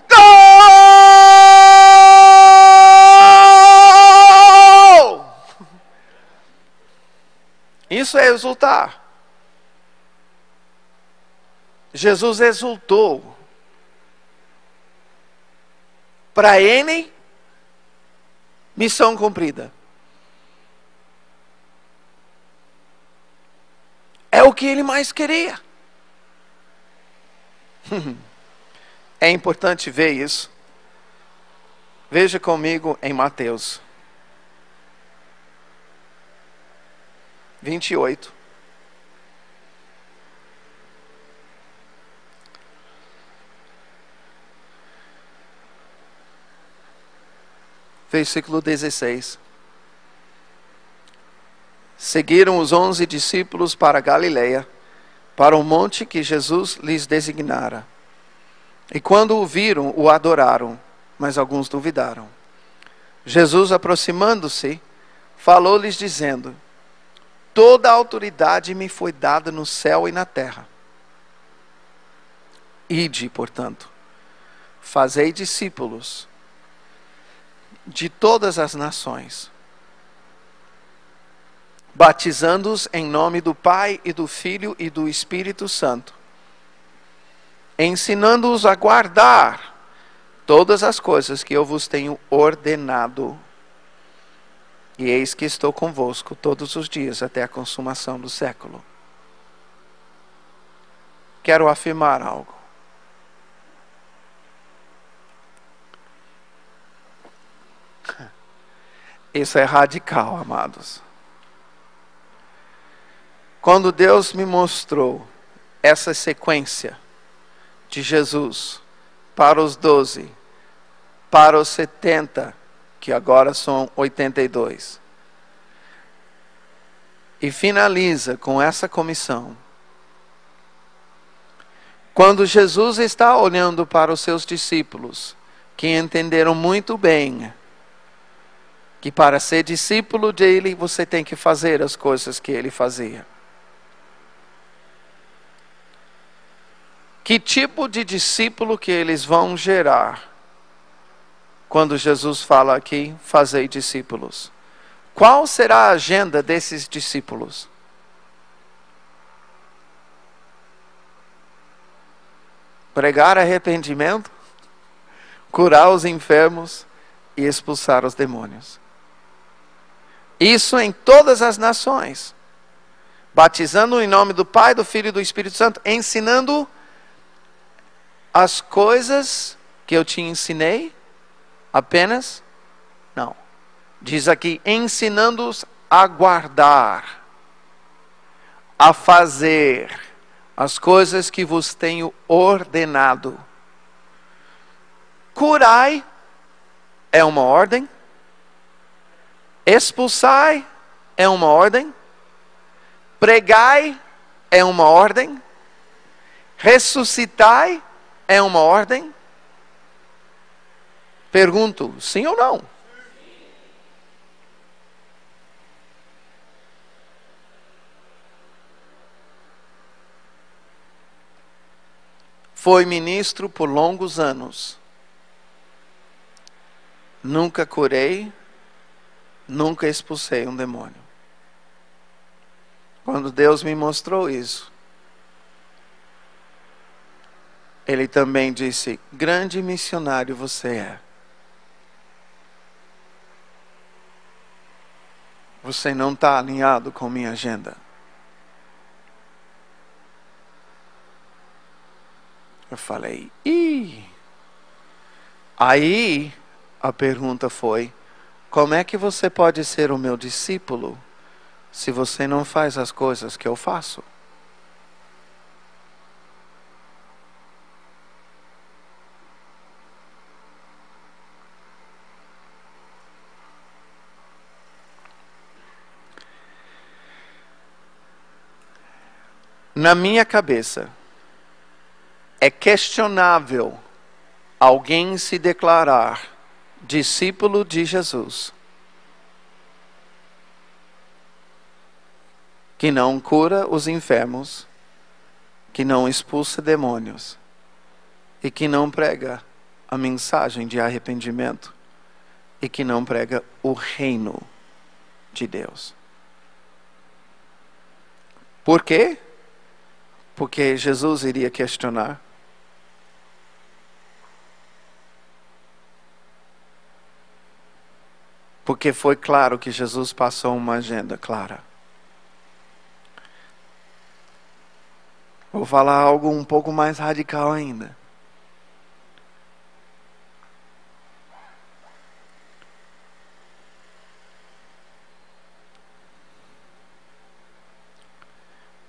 Gol! Isso é exultar. Jesus exultou. Para ele, missão cumprida. É o que ele mais queria. É importante ver isso. Veja comigo em Mateus 28. Versículo 16. Seguiram os 11 discípulos para Galileia, para o monte que Jesus lhes designara. E quando o viram, o adoraram, mas alguns duvidaram. Jesus, aproximando-se, falou-lhes dizendo: toda a autoridade me foi dada no céu e na terra. Ide, portanto, fazei discípulos de todas as nações, batizando-os em nome do Pai e do Filho e do Espírito Santo, ensinando-os a guardar todas as coisas que eu vos tenho ordenado. E eis que estou convosco todos os dias até a consumação do século. Quero afirmar algo. Isso é radical, amados. Quando Deus me mostrou essa sequência de Jesus para os 12, para os 70, que agora são 82, e finaliza com essa comissão. Quando Jesus está olhando para os seus discípulos, que entenderam muito bem que para ser discípulo dele, você tem que fazer as coisas que ele fazia. Que tipo de discípulo que eles vão gerar quando Jesus fala aqui, fazei discípulos? Qual será a agenda desses discípulos? Pregar arrependimento, curar os enfermos e expulsar os demônios. Isso em todas as nações. Batizando em nome do Pai, do Filho e do Espírito Santo, ensinando as coisas que eu te ensinei apenas? Não. Diz aqui, ensinando-os a guardar, a fazer as coisas que vos tenho ordenado. Curai é uma ordem. Expulsai é uma ordem. Pregai é uma ordem. Ressuscitai é uma ordem. Pergunto, sim ou não? Foi ministro por longos anos. Nunca curei, nunca expulsei um demônio. Quando Deus me mostrou isso, Ele também disse: grande missionário você é. Você não está alinhado com minha agenda. Eu falei, ih. Aí a pergunta foi: como é que você pode ser o meu discípulo se você não faz as coisas que eu faço? Na minha cabeça, é questionável alguém se declarar discípulo de Jesus que não cura os enfermos, que não expulsa demônios e que não prega a mensagem de arrependimento e que não prega o reino de Deus. Por quê? Porque Jesus iria questionar. Porque foi claro que Jesus passou uma agenda clara. Vou falar algo um pouco mais radical ainda.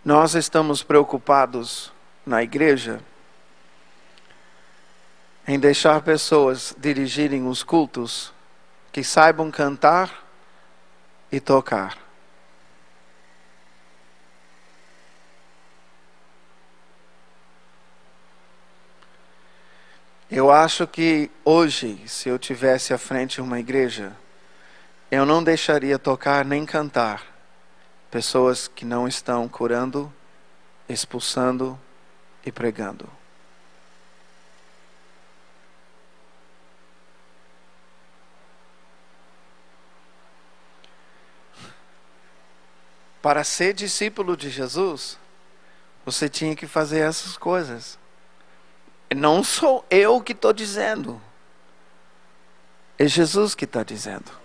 Nós estamos preocupados na igreja em deixar pessoas dirigirem os cultos que saibam cantar e tocar. Eu acho que hoje, se eu tivesse à frente uma igreja, eu não deixaria tocar nem cantar pessoas que não estão curando, expulsando e pregando. Para ser discípulo de Jesus, você tinha que fazer essas coisas. Não sou eu que estou dizendo. É Jesus que está dizendo.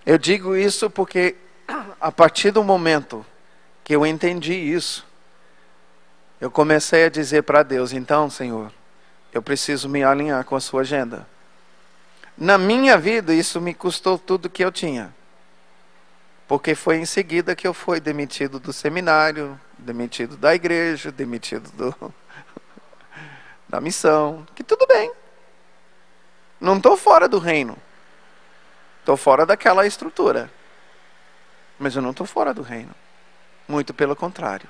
Eu digo isso porque a partir do momento que eu entendi isso, eu comecei a dizer para Deus: então, Senhor, eu preciso me alinhar com a sua agenda. Na minha vida, isso me custou tudo que eu tinha. Porque foi em seguida que eu fui demitido do seminário, demitido da igreja, demitido da missão. Que tudo bem. Não estou fora do reino. Estou fora daquela estrutura. Mas eu não estou fora do reino. Muito pelo contrário.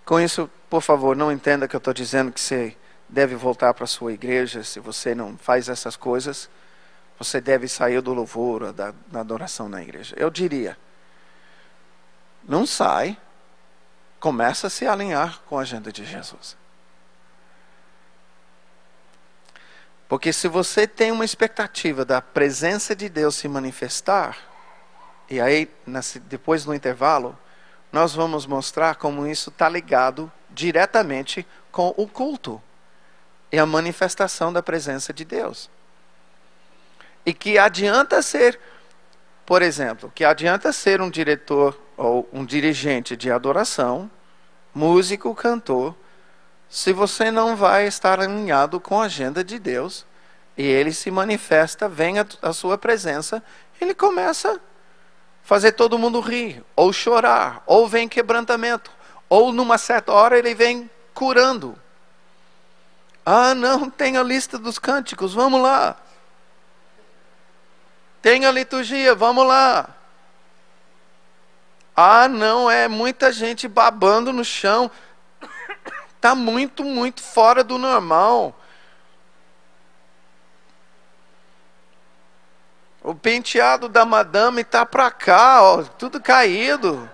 Com isso, por favor, não entenda que eu estou dizendo que você deve voltar para a sua igreja. Se você não faz essas coisas, você deve sair do louvor, da adoração na igreja. Eu diria, não sai, começa a se alinhar com a agenda de Jesus. Porque se você tem uma expectativa da presença de Deus se manifestar, e aí depois no intervalo, nós vamos mostrar como isso está ligado diretamente com o culto e a manifestação da presença de Deus. E que adianta ser, por exemplo, que adianta ser um diretor ou um dirigente de adoração, músico, cantor, se você não vai estar alinhado com a agenda de Deus, e Ele se manifesta, vem a sua presença, Ele começa a fazer todo mundo rir, ou chorar, ou vem quebrantamento, Ou numa certa hora ele vem curando. Ah, não, tem a lista dos cânticos, vamos lá. Tem a liturgia, vamos lá. Ah, não, é muita gente babando no chão. Está muito, muito fora do normal. O penteado da madame está para cá, ó, tudo caído.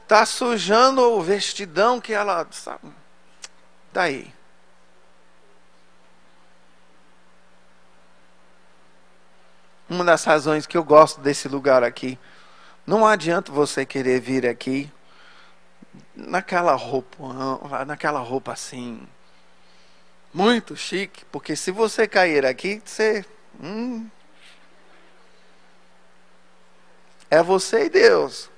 Está sujando o vestidão que ela... Daí. Uma das razões que eu gosto desse lugar aqui. Não adianta você querer vir aqui naquela roupa assim, muito chique, porque se você cair aqui, você... é você e Deus.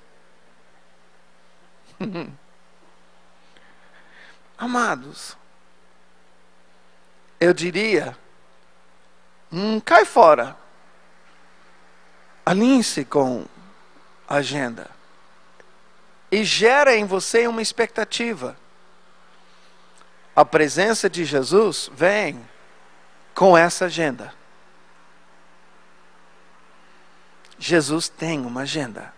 Amados, eu diria, cai fora. Alinhe-se com a agenda. E gera em você uma expectativa. A presença de Jesus vem com essa agenda. Jesus tem uma agenda.